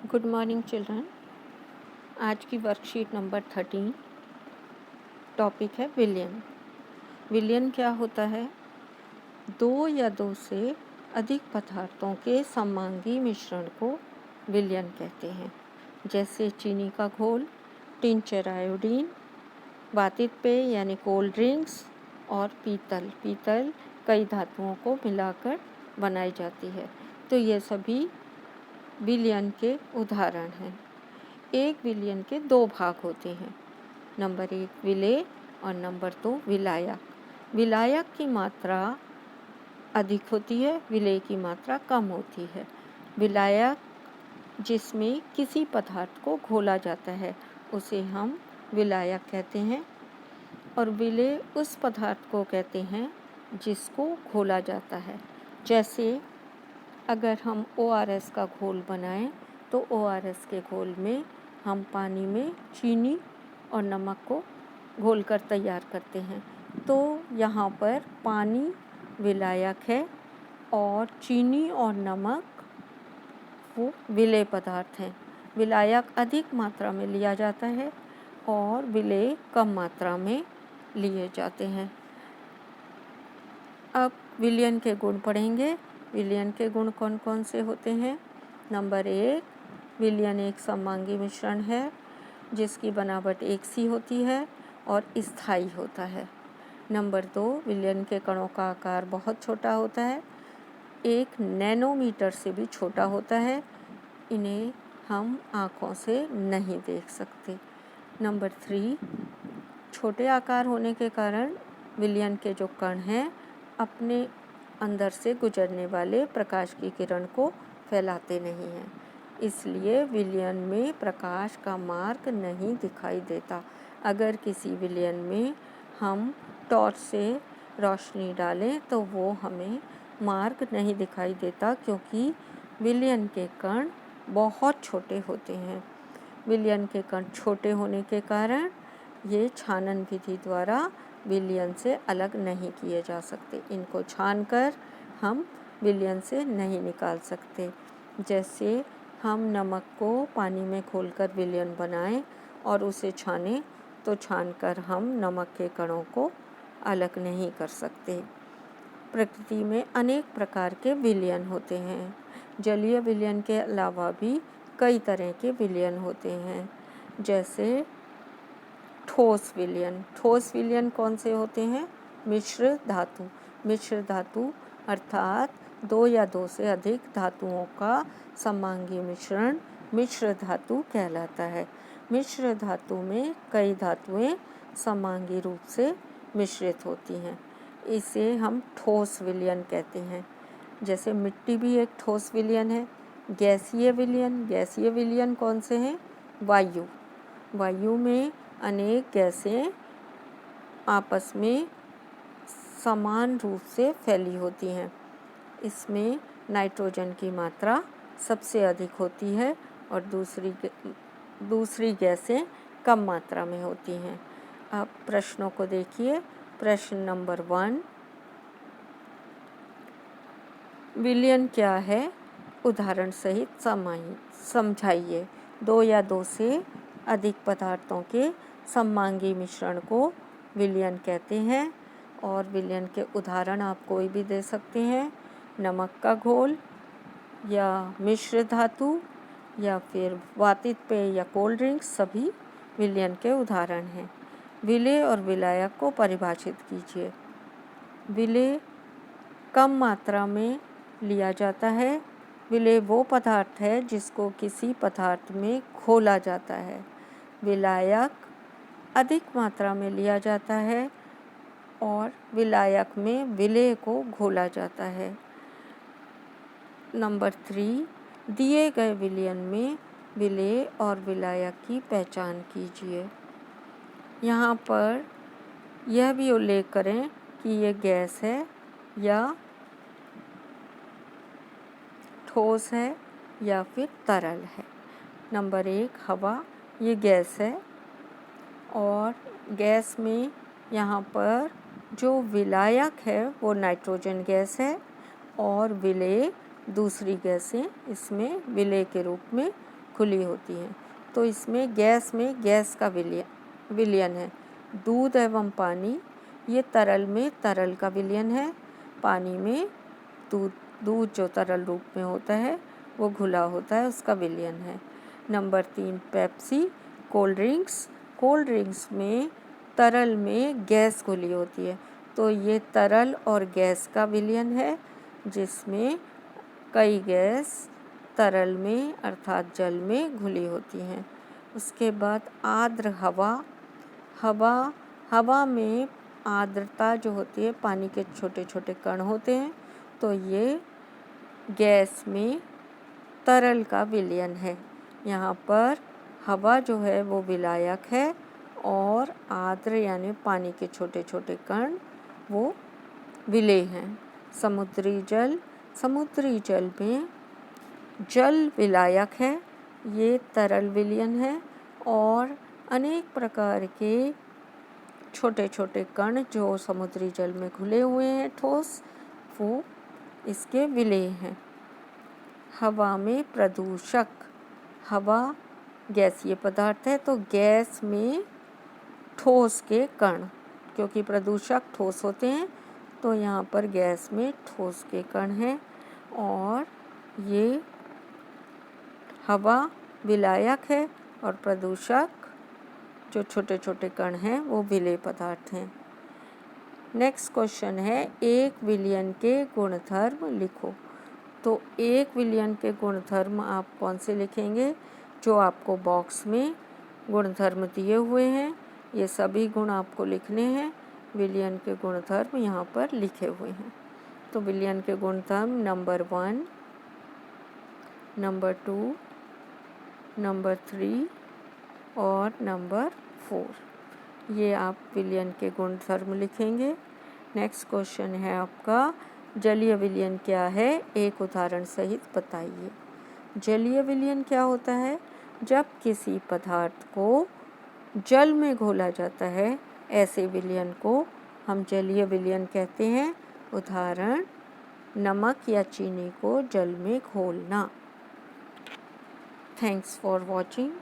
Good morning children. आज की worksheet number 13 topic है विलयन। विलयन क्या होता है? दो या दो से अधिक पदार्थों के समांगी मिश्रण को विलयन कहते हैं, जैसे चीनी का घोल, टिंचर आयोडीन, वातित पेय यानी कोल्ड ड्रिंक्स और पीतल कई धातुओं को मिलाकर बनाई जाती है। तो ये सभी विलयन के उदाहरण हैं। एक विलयन के दो भाग होते हैं, नंबर 1 विलेय और नंबर 2 विलायक। विलायक की मात्रा अधिक होती है, विलेय की मात्रा कम होती है। विलायक जिसमें किसी पदार्थ को घोला जाता है उसे हम विलायक कहते हैं, और विलेय उस पदार्थ को कहते हैं जिसको घोला जाता है। जैसे अगर हम ORS का घोल बनाएं तो ORS के घोल में हम पानी में चीनी और नमक को घोलकर तैयार करते हैं। तो यहाँ पर पानी विलायक है और चीनी और नमक वो विलेय पदार्थ हैं। विलायक अधिक मात्रा में लिया जाता है और विलेय कम मात्रा में लिए जाते हैं। अब विलयन के गुण पढ़ेंगे। विलयन के गुण कौन कौन से होते हैं? नंबर 1, विलयन एक समांगी मिश्रण है जिसकी बनावट एक सी होती है और स्थायी होता है। नंबर 2, विलयन के कणों का आकार बहुत छोटा होता है, 1 नैनोमीटर से भी छोटा होता है। इन्हें हम आँखों से नहीं देख सकते। नंबर 3, छोटे आकार होने के कारण विलयन के जो कण हैं अपने अंदर से गुजरने वाले प्रकाश की किरण को फैलाते नहीं हैं, इसलिए विलयन में प्रकाश का मार्ग नहीं दिखाई देता। अगर किसी विलयन में हम टॉर्च से रोशनी डालें तो वो हमें मार्ग नहीं दिखाई देता, क्योंकि विलयन के कण बहुत छोटे होते हैं। विलयन के कण छोटे होने के कारण ये छानन विधि द्वारा विलयन से अलग नहीं किए जा सकते। इनको छानकर हम विलयन से नहीं निकाल सकते। जैसे हम नमक को पानी में घोलकर विलयन बनाएं और उसे छानें तो छानकर हम नमक के कणों को अलग नहीं कर सकते। प्रकृति में अनेक प्रकार के विलयन होते हैं। जलीय विलयन के अलावा भी कई तरह के विलयन होते हैं, जैसे ठोस विलयन। ठोस विलयन कौन से होते हैं? मिश्र धातु। मिश्र धातु अर्थात दो या दो से अधिक धातुओं का समांगी मिश्रण मिश्र धातु कहलाता है। मिश्र धातु में कई धातुएं समांगी रूप से मिश्रित होती हैं, इसे हम ठोस विलयन कहते हैं। जैसे मिट्टी भी एक ठोस विलयन है। गैसीय विलयन। गैसीय विलयन कौन से हैं? वायु। वायु में अनेक गैसें आपस में समान रूप से फैली होती हैं। इसमें नाइट्रोजन की मात्रा सबसे अधिक होती है और दूसरी गैसें कम मात्रा में होती हैं। अब प्रश्नों को देखिए। प्रश्न नंबर 1, विलयन क्या है? उदाहरण सहित समझाइए। दो या दो से अधिक पदार्थों के समांगी मिश्रण को विलयन कहते हैं, और विलयन के उदाहरण आप कोई भी दे सकते हैं। नमक का घोल या मिश्र धातु या फिर वातित पेय या कोल्ड ड्रिंक्स सभी विलयन के उदाहरण हैं। विलेय और विलायक को परिभाषित कीजिए। विलेय कम मात्रा में लिया जाता है। विलेय वो पदार्थ है जिसको किसी पदार्थ में घोला जाता है। विलायक अधिक मात्रा में लिया जाता है और विलायक में विलेय को घोला जाता है। नंबर 3, दिए गए विलयन में विलेय और विलायक की पहचान कीजिए। यहाँ पर यह भी उल्लेख करें कि ये गैस है या ठोस है या फिर तरल है। नंबर 1, हवा। ये गैस है और गैस में यहाँ पर जो विलायक है वो नाइट्रोजन गैस है और विलेय दूसरी गैसें इसमें विलेय के रूप में खुली होती हैं। तो इसमें गैस में गैस का विलयन है। दूध एवं पानी, ये तरल में तरल का विलयन है। पानी में दूध जो तरल रूप में होता है वो घुला होता है, उसका विलयन है। नंबर 3 पेप्सी, कोल्ड ड्रिंक्स में तरल में गैस घुली होती है। तो ये तरल और गैस का विलयन है, जिसमें कई गैस तरल में अर्थात जल में घुली होती हैं। उसके बाद आर्द्र हवा में आर्द्रता जो होती है, पानी के छोटे छोटे कण होते हैं। तो ये गैस में तरल का विलयन है। यहाँ पर हवा जो है वो विलायक है और आर्द्र यानी पानी के छोटे छोटे कण वो विलेय हैं। समुद्री जल में जल विलायक है, ये तरल विलयन है और अनेक प्रकार के छोटे छोटे कण जो समुद्री जल में घुले हुए हैं ठोस, वो इसके विलेय हैं। हवा में प्रदूषक, हवा गैसीय पदार्थ है, तो गैस में ठोस के कण, क्योंकि प्रदूषक ठोस होते हैं तो यहाँ पर गैस में ठोस के कण हैं और ये हवा विलायक है और प्रदूषक जो छोटे छोटे कण हैं वो विलेय पदार्थ हैं। नेक्स्ट क्वेश्चन है, एक विलयन के गुणधर्म लिखो। तो एक विलयन के गुणधर्म आप कौन से लिखेंगे? जो आपको बॉक्स में गुणधर्म दिए हुए हैं, ये सभी गुण आपको लिखने हैं। विलयन के गुणधर्म यहाँ पर लिखे हुए हैं। तो विलयन के गुणधर्म नंबर 1, नंबर 2, नंबर 3 और नंबर 4, ये आप विलयन के गुणधर्म लिखेंगे। नेक्स्ट क्वेश्चन है आपका, जलीय विलयन क्या है? एक उदाहरण सहित बताइए। जलीय विलयन क्या होता है? जब किसी पदार्थ को जल में घोला जाता है, ऐसे विलयन को हम जलीय विलयन कहते हैं। उदाहरण, नमक या चीनी को जल में घोलना। Thanks for watching.